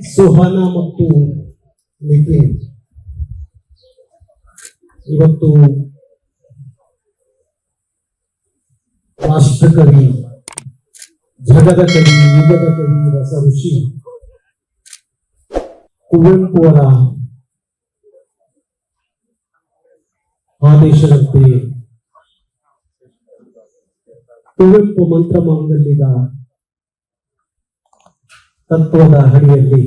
ಸುಹಾನಾ ಮತ್ತು ನಿತಿನ್ ಇವತ್ತು ರಾಷ್ಟ್ರಕವಿ, ಜಗದ ಕವಿ, ಯುಗದ ಕವಿ, ರಸ ಋಷಿ ಕುವೆಂಪು ಅವರ ಆದೇಶದಂತೆ ಕುವೆಂಪು ಮಂತ್ರ ಮಾಂಗಲ್ಯದ ತತ್ವದ ಅಡಿಯಲ್ಲಿ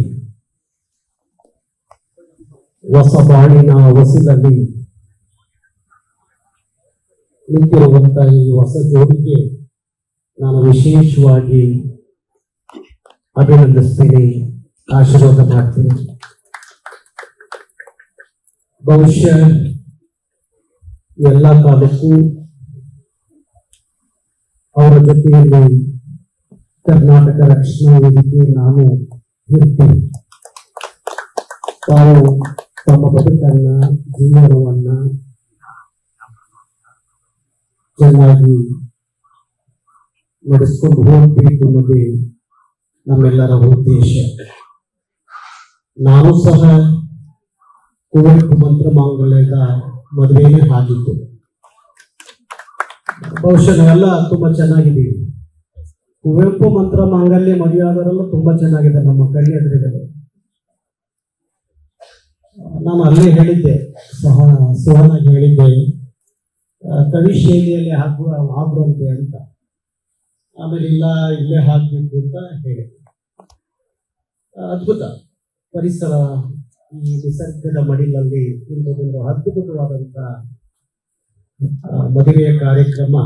ಹೊಸ ಬಾಳಿನ ಹೊಸಿಲಲ್ಲಿ ನಿಂತಿರುವಂತಹ ಈ ಹೊಸ ಜೋಡಿಗೆ ನಾನು ವಿಶೇಷವಾಗಿ ಅಭಿನಂದಿಸ್ತೇನೆ, ಆಶೀರ್ವಾದ ಮಾಡ್ತೇನೆ. ಬಹುಶಃ ಎಲ್ಲ ಕಾಲಕ್ಕೂ ಅವರ ಜೊತೆಯಲ್ಲಿ ಕರ್ನಾಟಕ ರಕ್ಷಣಾ ವೇದಿಕೆ ನಾನು ಇರ್ತೀನಿ. ತಾವು ತಮ್ಮ ಬದುಕನ್ನ, ಜೀವನವನ್ನ ಚೆನ್ನಾಗಿ ನಡೆಸ್ಕೊಂಡು ಹೋಗ್ಬೇಕು ಅನ್ನೋದೇ ನಮ್ಮೆಲ್ಲರ ಉದ್ದೇಶ. ನಾನು ಸಹ ಕುವೆಂಪು ಮಂತ್ರ ಮಾಂಗಲ್ಯದ ಮದುವೆನೇ ಆಗಿತ್ತು. ಬಹುಶಃ ನಾವೆಲ್ಲ ತುಂಬಾ ಚೆನ್ನಾಗಿದ್ದೀವಿ. ಕುವೆಂಪು ಮಂತ್ರ ಮಾಂಗಲ್ಯ ಮದುವೆ ಆದವರೆಲ್ಲ ತುಂಬಾ ಚೆನ್ನಾಗಿದೆ ನಮ್ಮ ಕಣ್ಣಿ ಎದುರುಗಡೆ. ನಾನು ಅಲ್ಲೇ ಹೇಳಿದ್ದೆ, ಸುಹಾನಾಗಿ ಹೇಳಿದ್ದೆ, ಕವಿ ಶೈಲಿಯಲ್ಲಿ ಆಗುವಂತೆ ಅಂತ. ಆಮೇಲೆ ಇಲ್ಲ, ಇಲ್ಲೇ ಹಾಕ್ಬೇಕು ಅಂತ ಹೇಳಿದೆ. ಅದ್ಭುತ ಪರಿಸರ, ಈ ನಿಸರ್ಗದ ಮಡಿಲಲ್ಲಿ ಇಂಥದೊಂದು ಅದ್ಭುತವಾದಂತ ಮದುವೆಯ ಕಾರ್ಯಕ್ರಮ.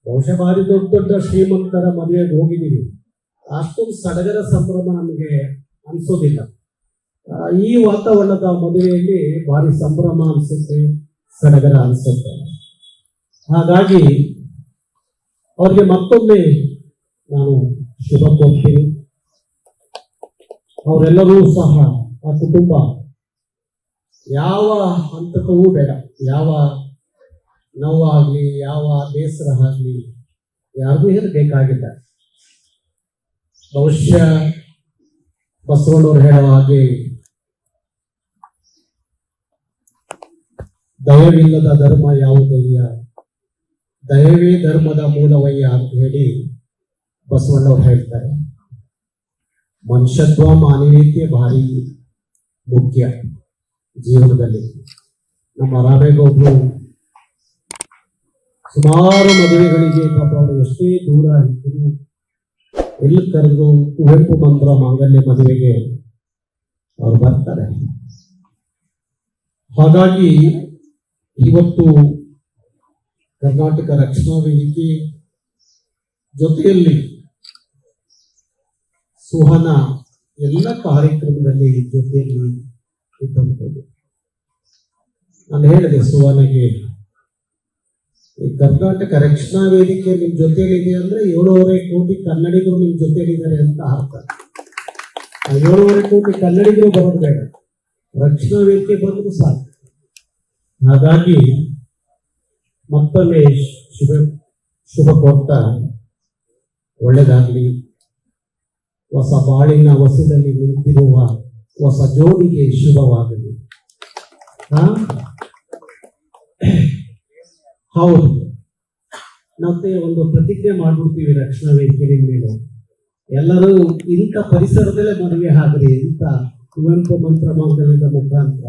ಬಹುಶಃ ಭಾರಿ ದೊಡ್ಡ ದೊಡ್ಡ ಶ್ರೀಮಂತರ ಮದುವೆಗೆ ಹೋಗಿದ್ದೀವಿ, ಅಷ್ಟೊಂದು ಸಡಗರ ಸಂಭ್ರಮ ನಮಗೆ ಅನ್ಸೋದಿಲ್ಲ. ಈ ವಾತಾವರಣದ ಮದುವೆಯಲ್ಲಿ ಭಾರಿ ಸಂಭ್ರಮ ಅನ್ಸುತ್ತೆ, ಸಡಗರ ಅನ್ಸುತ್ತೆ. ಹಾಗಾಗಿ ಅವ್ರಿಗೆ ಮತ್ತೊಮ್ಮೆ ನಾನು ಶುಭ ಕೋರ್ತೀನಿ. ಅವರೆಲ್ಲರೂ ಸಹ ಆ ಕುಟುಂಬ ಯಾವ ಹಂತಕವೂ ಬೇಡ, ಯಾವ ನೋವಾಗ್ಲಿ, ಯಾವ ಬೇಸರ ಆಗ್ಲಿ ಯಾರಿಗೂ ಏನು ಬೇಕಾಗಿಲ್ಲ. ಬಹುಶಃ ಬಸವಣ್ಣವರು ಹೇಳೋ ಹಾಗೆ ದಯವಿಲ್ಲದ ಧರ್ಮ ಯಾವುದಯ್ಯ, ದಯವೇ ಧರ್ಮದ ಮೂಲವಯ್ಯ ಅಂತ ಹೇಳಿ ಬಸವಣ್ಣವ್ರು ಹೇಳ್ತಾರೆ. ಮನುಷ್ಯತ್ವ, ಮಾನವೀಯತೆ ಭಾರಿ ಮುಖ್ಯ ಜೀವನದಲ್ಲಿ. ನಮ್ಮ ರಾಮೇಗೌಡರು ಸುಮಾರು ಮದುವೆಗಳಿಗೆ ಪಾಪ ಅವರು ಎಷ್ಟೇ ದೂರ ಇದ್ದರು, ಎಲ್ಲಿ ಕರೆದು ಕುವೆಂಪು ಮಂತ್ರ ಮಾಂಗಲ್ಯ ಮದುವೆಗೆ ಅವ್ರು ಬರ್ತಾರೆ. ಹಾಗಾಗಿ ಇವತ್ತು ಕರ್ನಾಟಕ ರಕ್ಷಣಾ ವೇದಿಕೆ ಜೊತೆಯಲ್ಲಿ ಸುಹಾನಾ ಎಲ್ಲ ಕಾರ್ಯಕ್ರಮದಲ್ಲಿ ಜೊತೆಯಲ್ಲಿ ಇದ್ದಂಥದ್ದು. ನಾನು ಹೇಳಿದೆ ಸುಹಾನಾಗೆ, ಈ ಕರ್ನಾಟಕ ರಕ್ಷಣಾ ವೇದಿಕೆ ನಿಮ್ ಜೊತೆಲಿದೆ ಅಂದ್ರೆ 7.5 ಕೋಟಿ ಕನ್ನಡಿಗರು ನಿಮ್ ಜೊತೆಲಿದ್ದಾರೆ ಅಂತ ಅರ್ಥ. 7.5 ಕೋಟಿ ಕನ್ನಡಿಗರು ಬರೋದು ಬೇಡ, ರಕ್ಷಣಾ ವೇದಿಕೆ ಬಂದ್ರು ಸಾಕು. ಹಾಗಾಗಿ ಮತ್ತೊಮ್ಮೆ ಶುಭ ಕೊಟ್ಟ, ಒಳ್ಳೆದಾಗ್ಲಿ. ಹೊಸ ಬಾಳಿನ ಹೊಸದಲ್ಲಿ ನಿಂತಿರುವ ಹೊಸ ಜೋಡಿಗೆ ಶುಭವಾಗಲಿ. ಹೌದು, ಮತ್ತೆ ಒಂದು ಪ್ರತಿಜ್ಞೆ ಮಾಡ್ಬಿಡ್ತೀವಿ ರಕ್ಷಣಾ ವೇದಿಕೆ ಮೇಲೆ, ಎಲ್ಲರೂ ಇಂಥ ಪರಿಸರದಲ್ಲೇ ಮದುವೆ ಆಗ್ರಿ ಇಂಥ ಕುವೆಂಪು ಮಂತ್ರ ಮಾಂಗಲ್ಯದ ಮುಖಾಂತರ.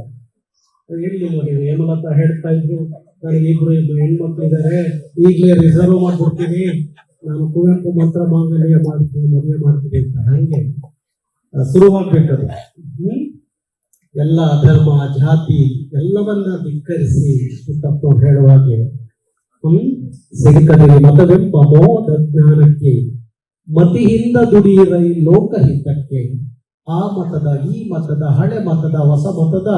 ಎಲ್ಲಿ ನೋಡಿ ಹೇಮಲತಾ ಹೇಳ್ತಾ ಇದ್ರು, ನನಗೆ ಇಬ್ರು ಹೆಣ್ಮಕ್ಳು ಇದ್ದಾರೆ, ಈಗಲೇ ರಿಸರ್ವ್ ಮಾಡ್ಬಿಡ್ತೀನಿ, ನಾನು ಕುವೆಂಪು ಮಂತ್ರ ಮಾಂಗಲ್ಯ ಮಾಡ್ತೀನಿ, ಮದುವೆ ಮಾಡ್ತೀನಿ ಅಂತ. ಹಂಗೆ ಶುರುವಾಗ್ಬೇಕದು. ಎಲ್ಲ ಧರ್ಮ, ಜಾತಿ ಎಲ್ಲವನ್ನ ಧಿಕ್ಕರಿಸಿ ಪುಟ್ಟಪ್ಪನವ್ರು ಹೇಳುವಾಗೆ, ಸಿರಿಕದಿರಿ ಮತವೆಂಬ ಮೋದ ಜ್ಞಾನಕ್ಕೆ, ಮತಿಯಿಂದ ದುಡಿಯಿರೈ ಲೋಕಹಿತಕ್ಕೆ, ಆ ಮತದ ಈ ಮತದ ಹಳೆ ಮತದ ಹೊಸ ಮತದ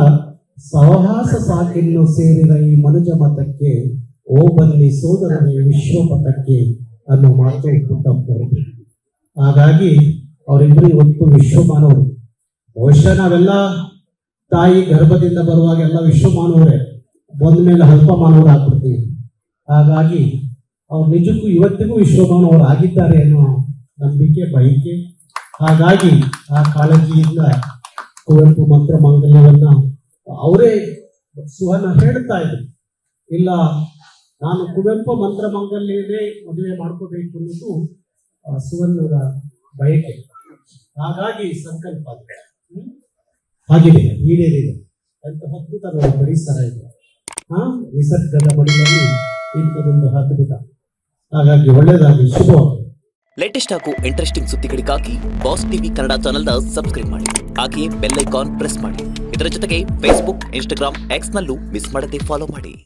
ಸಹವಾಸ ಸಾಕಿನ್ನು ಸೇರಿರೈ ಮನುಜ ಮತಕ್ಕೆ, ಓ ಬನ್ನಿ ಸೋದರರೇ ವಿಶ್ವಪಥಕ್ಕೆ ಅನ್ನೋ ಮಾತು ಪುಟ್ಟಪ್ಪನವರು. ಹಾಗಾಗಿ ಅವರಿಬ್ಬರು ಇವತ್ತು ವಿಶ್ವಮಾನವರು. ಬಹುಶಃ ನಾವೆಲ್ಲ ತಾಯಿ ಗರ್ಭದಿಂದ ಬರುವಾಗ ಎಲ್ಲ ವಿಶ್ವಮಾನವರೇ, ಬಂದ ಮೇಲೆ ಅಲ್ಪ ಮಾನವರು ಆಗ್ಬಿಡ್ತೀವಿ. ಹಾಗಾಗಿ ಅವ್ರು ನಿಜಕ್ಕೂ ಇವತ್ತಿಗೂ ವಿಶ್ವಮಾನವರು ಆಗಿದ್ದಾರೆ ಅನ್ನೋ ನಂಬಿಕೆ, ಬಯಕೆ ಹಾಗಾಗಿ ಆ ಕಾಳಜಿಯಿಂದ ಕುವೆಂಪು ಮಂತ್ರ ಮಾಂಗಲ್ಯವನ್ನ ಅವರೇ ಸುವರ್ಣ ಹೇಳ್ತಾ ಇದ್ರು, ಇಲ್ಲ ನಾನು ಕುವೆಂಪು ಮಂತ್ರ ಮಾಂಗಲ್ಯನೇ ಮದುವೆ ಮಾಡ್ಕೋಬೇಕು ಅನ್ನೋದು ಸುವರ್ಣದ ಬಯಕೆ. ಹಾಗಾಗಿ ಸಂಕಲ್ಪ ಆಗಿದೆ, ಈಡೇರಿದೆ. ಅಂತ ಅದ್ಭುತ ನೋಡಿ ಪರಿಸರ ಇದೆ, ನಿಸರ್ಗದ ಮಡಿಲಲ್ಲಿ ಇಂಥದೊಂದು ಅದ್ಭುತ. ಹಾಗಾಗಿ ಒಳ್ಳೆಯದಾಗಿ ಶುಭವಾಗಿದೆ. ಲೇಟೆಸ್ಟ್ ಹಾಗೂ ಇಂಟ್ರೆಸ್ಟಿಂಗ್ ಸುದ್ದಿಗಳಿಗಾಗಿ ಬಾಸ್ ಟಿವಿ ಕನ್ನಡ ಚಾನೆಲ್ನ ಸಬ್ಸ್ಕ್ರೈಬ್ ಮಾಡಿ. ಹಾಗೆಯೇ ಬೆಲ್ ಐಕಾನ್ ಪ್ರೆಸ್ ಮಾಡಿ. ಇದರ ಜೊತೆಗೆ ಫೇಸ್ಬುಕ್, ಇನ್ಸ್ಟಾಗ್ರಾಮ್, ಎಕ್ಸ್ನಲ್ಲೂ ಮಿಸ್ ಮಾಡದೆ ಫಾಲೋ ಮಾಡಿ.